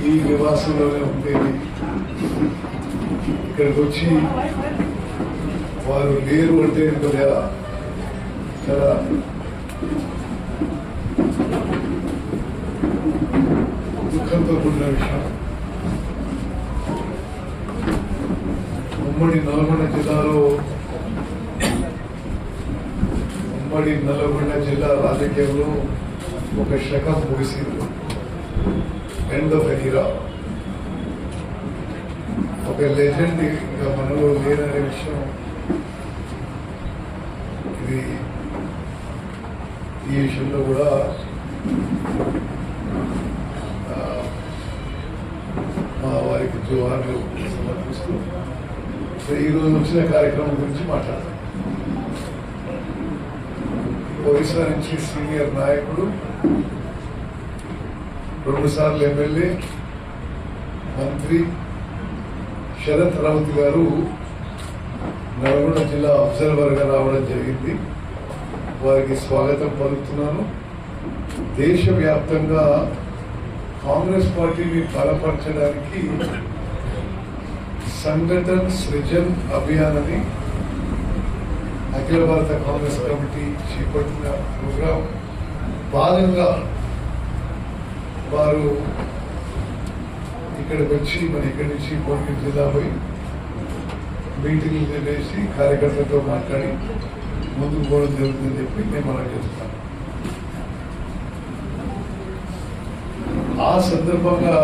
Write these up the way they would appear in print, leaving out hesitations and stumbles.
ఈ నివాసంలోనే ఉండేది. ఇక్కడికి వచ్చి వారు లేరు అంటే కొద్దిగా చాలా దుఃఖంతో కూడిన విషయం. ఉమ్మడి నల్గొండ జిల్లా రాజకీయంలో ఒక శకం ముగిసింది. ఎండ్ ఆఫ్ ఎరా. ఒక లెజెండ్ ఇంకా మనలో లేదనే విషయం ఇది. ఈ విషయంలో కూడా మా వారికి జోహార్లు సమర్పిస్తూ ఈరోజు వచ్చిన కార్యక్రమం గురించి మాట్లాడతాం. ఒరిస్సా నుంచి సీనియర్ నాయకుడు, 2 సార్లు ఎమ్మెల్యే, మంత్రి శరత్ రౌత్ గారు నల్గొండ జిల్లా అబ్జర్వర్ గా రావడం జరిగింది. వారికి స్వాగతం పలుకుతున్నాను. దేశవ్యాప్తంగా కాంగ్రెస్ పార్టీని బలపరచడానికి సంఘటన్ సృజన్ అభియాన్ అని అఖిల భారత కాంగ్రెస్ కమిటీ చేపట్టిన ప్రోగ్రాం భాగంగా వారు ఇక్కడికి వచ్చి ఇక్కడి నుంచి కోల్కతా జిల్లా పోయి మీటింగ్లు చేసి కార్యకర్తలతో మాట్లాడి ముందుకు పోవడం జరుగుతుందని చెప్పి నేను మనం చేస్తున్నాను. ఆ సందర్భంగా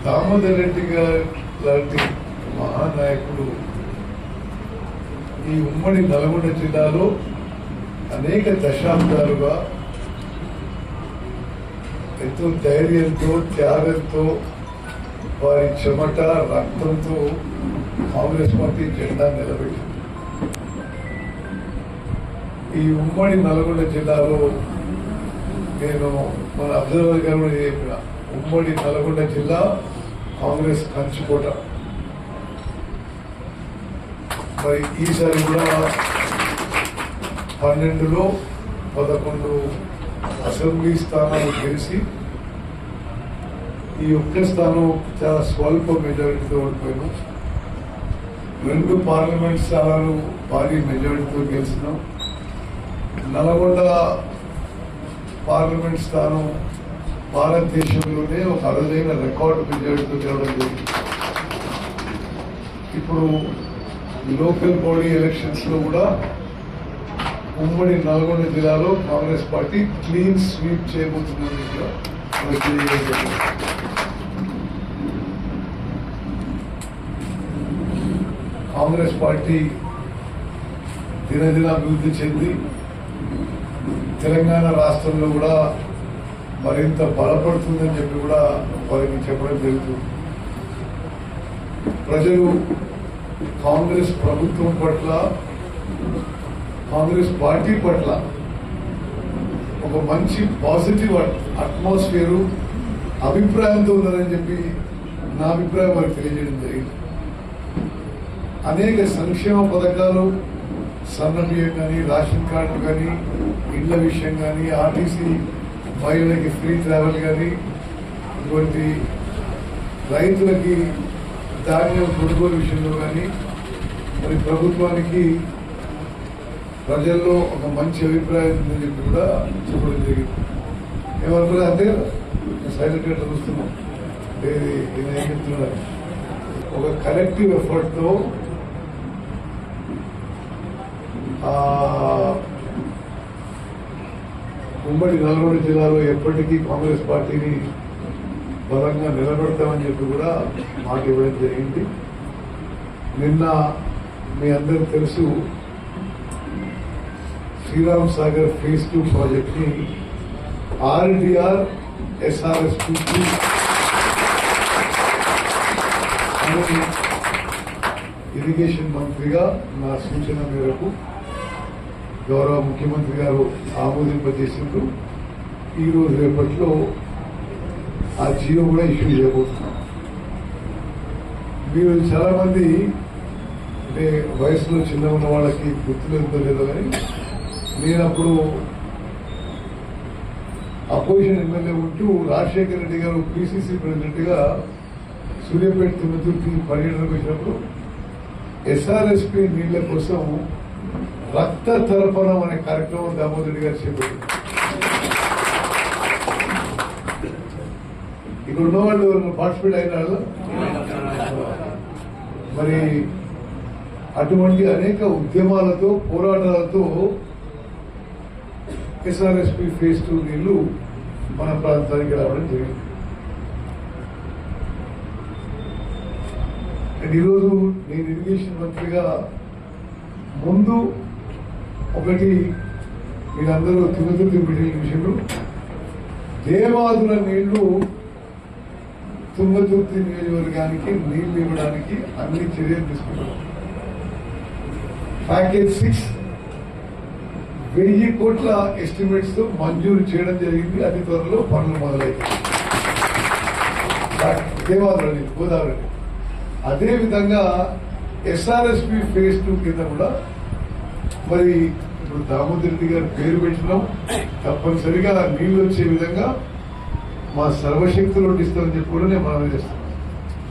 దామోదర్ రెడ్డి గారు లాంటి మహానాయకుడు ఈ ఉమ్మడి నల్గొండ జిల్లాలో అనేక దశాబ్దాలుగా ఎంతో ధైర్యంతో, త్యాగంతో, వారి చెమట రక్తంతో కాంగ్రెస్ పార్టీ జెండా నిలబెట్టింది. ఈ ఉమ్మడి నల్గొండ జిల్లాలో నేను మన అబ్జర్వర్ గారు కూడా చెప్పిన, ఉమ్మడి నల్గొండ జిల్లా కాంగ్రెస్ కంచుకోట. మరి ఈసారి కూడా 12లో 11 అసెంబ్లీ స్థానాలు గెలిచి ఈ ఒక్క స్థానం చాలా స్వల్ప మెజారిటీతో ఓడిపోయినాం. 2 పార్లమెంట్ స్థానాలు భారీ మెజారిటీతో గెలిచినాం. నల్గొండ పార్లమెంట్ స్థానం భారతదేశంలోనే ఒక అరుదైన రికార్డు మెజారిటీతో గెలవడం జరిగింది. ఇప్పుడు లోకల్ బాడీ ఎలక్షన్స్ లో కూడా ఉమ్మడి నల్గొండ జిల్లాలో కాంగ్రెస్ పార్టీ క్లీన్ స్వీప్ చేయబోతుందని కాంగ్రెస్ పార్టీ దినదిన అభివృద్ధి చెంది తెలంగాణ రాష్ట్రంలో కూడా మరింత బలపడుతుందని చెప్పి కూడా వారికి చెప్పడం జరుగుతుంది. ప్రజలు కాంగ్రెస్ ప్రభుత్వం పట్ల, కాంగ్రెస్ పార్టీ పట్ల ఒక మంచి పాజిటివ్ అట్మాస్ఫియర్, అభిప్రాయంతో ఉన్నారని చెప్పి నా అభిప్రాయం వారికి తెలియజేయడం జరిగింది. అనేక సంక్షేమ పథకాలు, సన్న బియ్యం కానీ, రేషన్ కార్డు కానీ, ఇళ్ల విషయం కానీ, ఆర్టీసీ మహిళలకి ఫ్రీ ట్రావెల్ కానీ, ఇటువంటి రైతులకి ధాన్యం కొనుగోలు విషయంలో కానీ మరి ప్రభుత్వానికి ప్రజల్లో ఒక మంచి అభిప్రాయం ఉందని చెప్పి కూడా చెప్పడం జరిగింది. ఏమనుకున్నా అంతే కదా, సైలెంట్ గా చూస్తున్నాం. ఏం చెప్తున్నారు, ఒక కలెక్టివ్ ఎఫర్ట్ తో ఉమ్మడి నల్గొండ జిల్లాలో ఎప్పటికీ కాంగ్రెస్ పార్టీని బలంగా నిలబెడతామని చెప్పి కూడా మాట ఇవ్వడం జరిగింది. నిన్న మీ అందరూ తెలుసు, శ్రీరామ్ సాగర్ ఫేజ్ 2 ప్రాజెక్ట్ ని ఆర్డీఆర్ ఎస్ఆర్ఎస్ ఇరిగేషన్ మంత్రిగా నా సూచన మేరకు గౌరవ ముఖ్యమంత్రి గారు ఆమోదింపజేసిండ్రు. ఈ రోజు రేపట్లో ఆ జియో కూడా ఇష్యూ చేయబోతున్నాం. మీరు చాలా మంది అంటే వయసులో చిన్న ఉన్న వాళ్ళకి గుర్తులేదో లేదో కానీ, నేను అప్పుడు అపోజిషన్ ఎమ్మెల్యే ఉంటూ రాజశేఖర రెడ్డి గారు పిసిసి ప్రెసిడెంట్ గా సూర్యాపేట తుంగతుర్తి పర్యటనకు వచ్చినప్పుడు ఎస్ఆర్ఎస్పీ నీళ్ల కోసం రక్త తర్పణం అనే కార్యక్రమం దామోదర్ రెడ్డి గారు చేపట్టారు. ఇక్కడ ఉన్న వాళ్ళు పార్టిసిపేట్ అయిన వాళ్ళు మరి అటువంటి అనేక ఉద్యమాలతో పోరాటాలతో ఎస్ఆర్ఎస్పీ ఫేజ్ 2 నీళ్లు మన ప్రాంతానికి రావడం జరిగింది. అండ్ ఈరోజు నేను ఇరిగేషన్ మంత్రిగా ముందు ఒకటి మీరందరూ తుంగతుర్తి మీటింగ్ విషయంలో దేవాదుల నీళ్లు తుంగతుర్తి నియోజకవర్గానికి నీళ్లు ఇవ్వడానికి అన్ని చర్యలు తీసుకున్నారు. ప్యాకేజ్ 6 1000 కోట్ల ఎస్టిమేట్స్ తో మంజూరు చేయడం జరిగింది. అతి త్వరలో పనులు మొదలైతాయి. దేవాదుల నీళ్ళు గోదావరి. అదేవిధంగా ఎస్ఆర్ఎస్పీ ఫేజ్ 2 కింద కూడా మరి ఇప్పుడు దామోదర్ రెడ్డి గారు పేరు పెట్టినాం. తప్పనిసరిగా నీళ్లు వచ్చే విధంగా మా సర్వశక్తులు ఇస్తామని చెప్పి కూడా నేను మనం చేస్తున్నాను.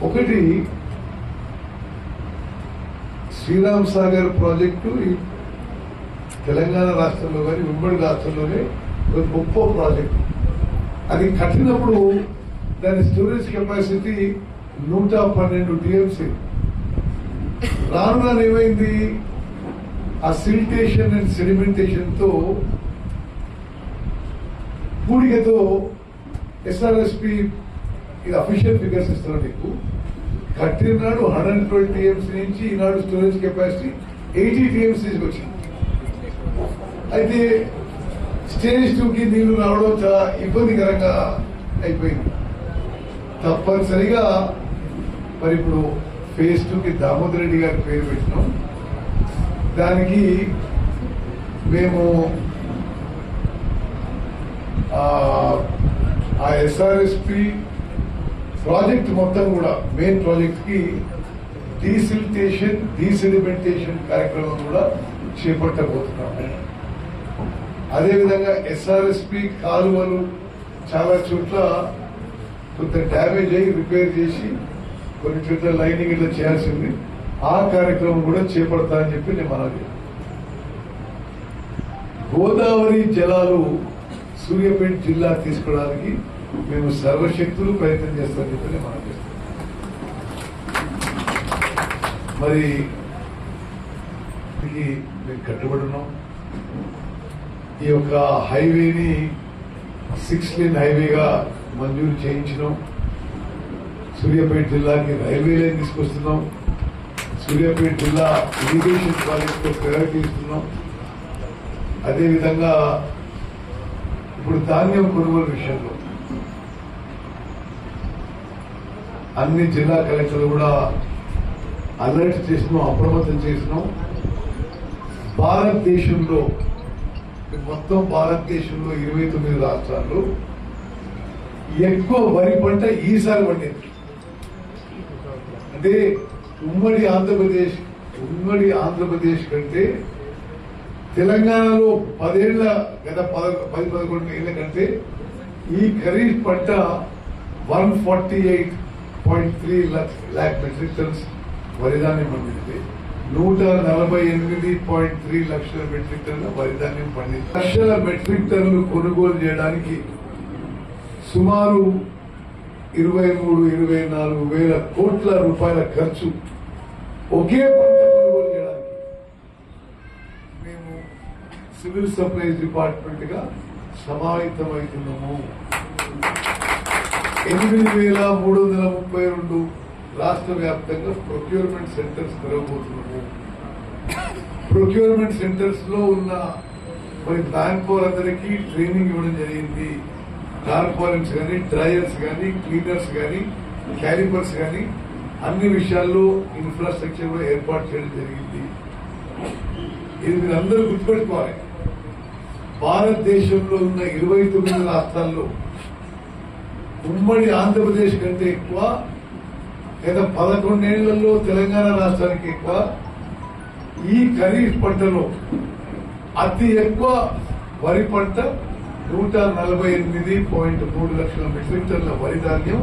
ఒకటి శ్రీరామ్ సాగర్ ప్రాజెక్టు తెలంగాణ రాష్ట్రంలో కానీ ఉమ్మడి రాష్ట్రంలోనే గొప్ప ప్రాజెక్టు. అది కట్టినప్పుడు దాని స్టోరేజ్ కెపాసిటీ 112 టీఎంసీ. రాను ఏమైంది, ఆ సిల్టేషన్ అండ్ సెడిమెంటేషన్ తో పూడికతో ఎస్ఆర్ఎస్పీ ఇది అఫీషియల్ ఫిగర్స్ ఇస్తున్నారు మీకు. కట్టినాడు 112 టీఎంసీ నుంచి ఈనాడు స్టోరేజ్ కెపాసిటీ 80 టీఎంసీకి వచ్చింది. అయితే స్టేజ్ 2కి నీళ్లు రావడం చాలా ఇబ్బందికరంగా అయిపోయింది. తప్పనిసరిగా మరి ఇప్పుడు ఫేజ్ 2కి దామోదర్ రెడ్డి గారి పేరు పెట్టినాం. దానికి మేము ఆ ఎస్ఆర్ఎస్పీ ప్రాజెక్ట్ మొత్తం కూడా మెయిన్ ప్రాజెక్ట్ కి డీసిల్టేషన్ డీసెడిమెంటేషన్ కార్యక్రమం కూడా చేపట్టబోతున్నాం. అదేవిధంగా ఎస్ఆర్ఎస్పీ కాలువలు చాలా చోట్ల కొంత డ్యామేజ్ అయ్యి రిపేర్ చేసి కొన్ని చోట్ల లైనింగ్ ఇట్లా చేయాల్సింది. ఆ కార్యక్రమం కూడా చేపడతా అని చెప్పి నేను మనవి. గోదావరి జలాలు సూర్యాపేట జిల్లా తీసుకోవడానికి మేము సర్వశక్తులు ప్రయత్నం చేస్తామని చెప్పి నేను మనం చేస్తాం. మరి మేము కట్టుబడి ఉన్నాం. ఈ యొక్క హైవేని 6 లేన్ హైవేగా మంజూరు చేయించినాం. సూర్యాపేట జిల్లాకి రైల్వే లైన్ తీసుకొస్తున్నాం. సూర్యాపేట జిల్లా ఇరిగేషన్ ప్రాజెక్ట్ కు ప్రయారిటీ ఇస్తున్నాం. అదేవిధంగా ఇప్పుడు ధాన్యం కొనుగోలు విషయంలో అన్ని జిల్లా కలెక్టర్లు కూడా అలర్ట్ చేసినాం, అప్రమత్తం చేసినాం. భారతదేశంలో మొత్తం భారతదేశంలో 29 రాష్ట్రాల్లో ఎక్కువ వరి పంట ఈసారి పండింది. అంటే ఉమ్మడి ఆంధ్రప్రదేశ్ కంటే తెలంగాణలో 10-11 ఏళ్ల కంటే ఈ ఖరీఫ్ పంట 148.3 lakh మెట్రిక్ టన్స్ వరిధాన్యం పండింది. 148.3 లక్షల మెట్రిక్ టన్నుల వరిధాన్యం పండింది. లక్షల మెట్రిక్ టన్నులు కొనుగోలు చేయడానికి సుమారు 23-24 వేల కోట్ల రూపాయల ఖర్చు ఒకే పంట కొనుగోలు చేయడానికి మేము సివిల్ సప్లైస్ డిపార్ట్మెంట్ గా సమాహితమవుతున్నాము. 8,332 రాష్ట్ర వ్యాప్తంగా ప్రొక్యూర్మెంట్ సెంటర్స్ తెరవబోతున్నాము. ప్రొక్యూర్మెంట్ సెంటర్స్ లో ఉన్న మరి మ్యాన్ పవర్ అందరికీ ట్రైనింగ్ ఇవ్వడం జరిగింది. టార్పాలిన్స్ కానీ, డ్రైయర్స్ కానీ, క్లీనర్స్ కానీ, క్యాలిపర్స్ కానీ అన్ని విషయాల్లో ఇన్ఫ్రాస్ట్రక్చర్ కూడా ఏర్పాటు చేయడం జరిగింది. ఇది మీరు అందరూ గుర్తుపెట్టుకోవాలి. భారతదేశంలో ఉన్న 29 రాష్ట్రాల్లో ఉమ్మడి ఆంధ్రప్రదేశ్ కంటే ఎక్కువ, గత 11 ఏళ్లలో తెలంగాణ రాష్ట్రానికి ఎక్కువ ఈ ఖరీఫ్ పంటలో అతి ఎక్కువ వరి పంట 148.3 లక్షల మెట్రిక్ టన్నుల వరి ధాన్యం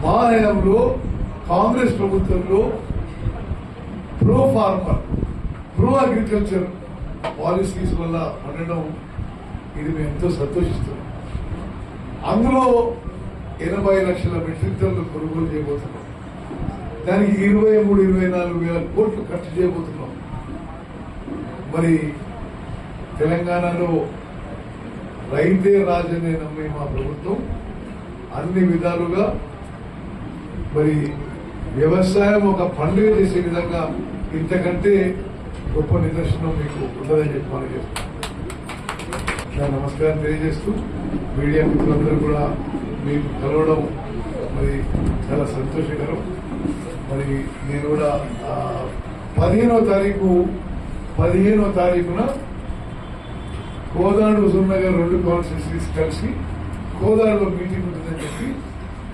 మా హయాంలో కాంగ్రెస్ ప్రభుత్వంలో pro farmer pro agriculture policies వల్ల ఉండడం ఇది మేము ఎంతో సంతోషిస్తున్నాం. అందులో 80 లక్షల మెట్రిక్ టన్నులు కొనుగోలు చేయబోతున్నాం. దానికి 23-24 వేల కోట్లు ఖర్చు చేయబోతున్నాం. మరి తెలంగాణలో రైతే రాజనే నమ్మే మా ప్రభుత్వం అన్ని విధాలుగా మరి వ్యవసాయం ఒక పండుగ చేసే విధంగా ఇంతకంటే గొప్ప నిదర్శనం మీకు ఉండదని చెప్పి మనం చేస్తున్నాం. నమస్కారం తెలియజేస్తూ మీడియా మిత్రులందరూ కూడా మీకు కలవడం మరి చాలా సంతోషకరం. మరి నేను కూడా 15వ తారీఖున కోదాడు హుజూర్నగర్ 2 కాన్స్టిట్యూన్సీస్ కలిసి కోదాడులో మీటింగ్ ఉంటుందని చెప్పి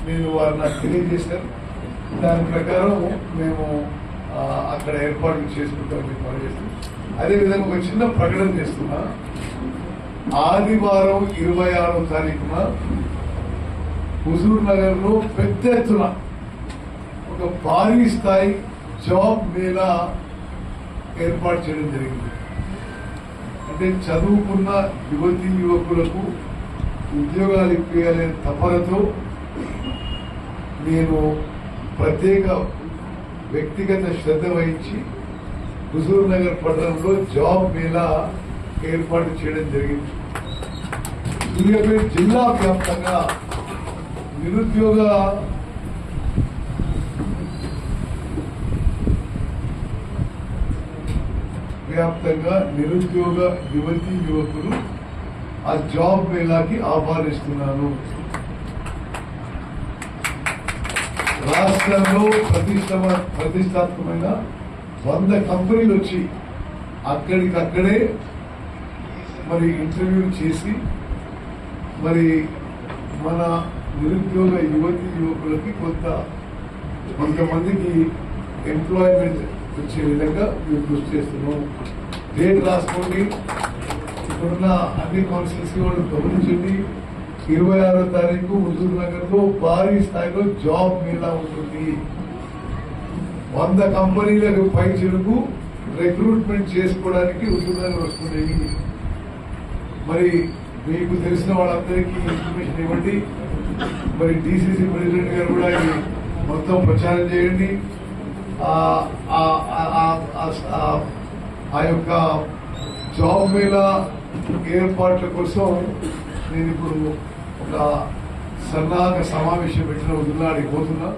నేను వారు నాకు తెలియజేశారు. దాని ప్రకారం మేము అక్కడ ఏర్పాట్లు చేసుకుంటామని పనిచేస్తాం. అదేవిధంగా ఒక చిన్న ప్రకటన చేస్తున్నా. ఆదివారం 26వ తారీఖున హుజూర్నగర్ లో పెద్ద ఎత్తున ఒక భారీ స్థాయి జాబ్ మేళా ఏర్పాటు చేయడం జరిగింది. అంటే చదువుకున్న యువతీ యువకులకు ఉద్యోగాలు ఇప్పించాలనే తపనతో నేను ప్రత్యేక వ్యక్తిగత శ్రద్ధ వహించి హుజూర్నగర్ పట్టణంలో జాబ్ మేళా ఏర్పాటు చేయడం జరిగింది. సూర్యాపేట జిల్లా వ్యాప్తంగా నిరుద్యోగ యువతీ యువకులు ఆ జాబ్ మేళాకి ఆహ్వానిస్తున్నాను. రాష్ట్రంలో ప్రతిష్టాత్మకమైన 100 కంపెనీలు వచ్చి అక్కడికక్కడే మరి ఇంటర్వ్యూలు చేసి మరి మన నిరుద్యోగ యువతీ యువకులకి కొంతమందికి ఎంప్లాయ్మెంట్ వచ్చే విధంగా మేము కృషి చేస్తున్నాం. డేట్ రాసుకోండి. ఇప్పుడున్న అన్ని కాన్స్టిట్యూన్సీ వాళ్ళు గమనించండి. 26వ తారీఖు హుజూర్నగర్ లో భారీ స్థాయిలో జాబ్ మేళా ఉంటుంది. 100 కంపెనీలకు పై చెరుకు రిక్రూట్మెంట్ చేసుకోవడానికి హుజూర్నగర్ వస్తున్నాయి. మరి మీకు తెలిసిన వాళ్ళందరికీ ఇన్ఫర్మేషన్ ఇవ్వండి. మరి డిసిసి ప్రెసిడెంట్ గారు కూడా ఇది మొత్తం ప్రచారం చేయండి. ఆ యొక్క జాబ్ మేళా ఏర్పాట్ల కోసం నేను ఇప్పుడు ఒక సన్నాహక సమావేశం పెట్టిన వదిలినాడికి పోతున్నా.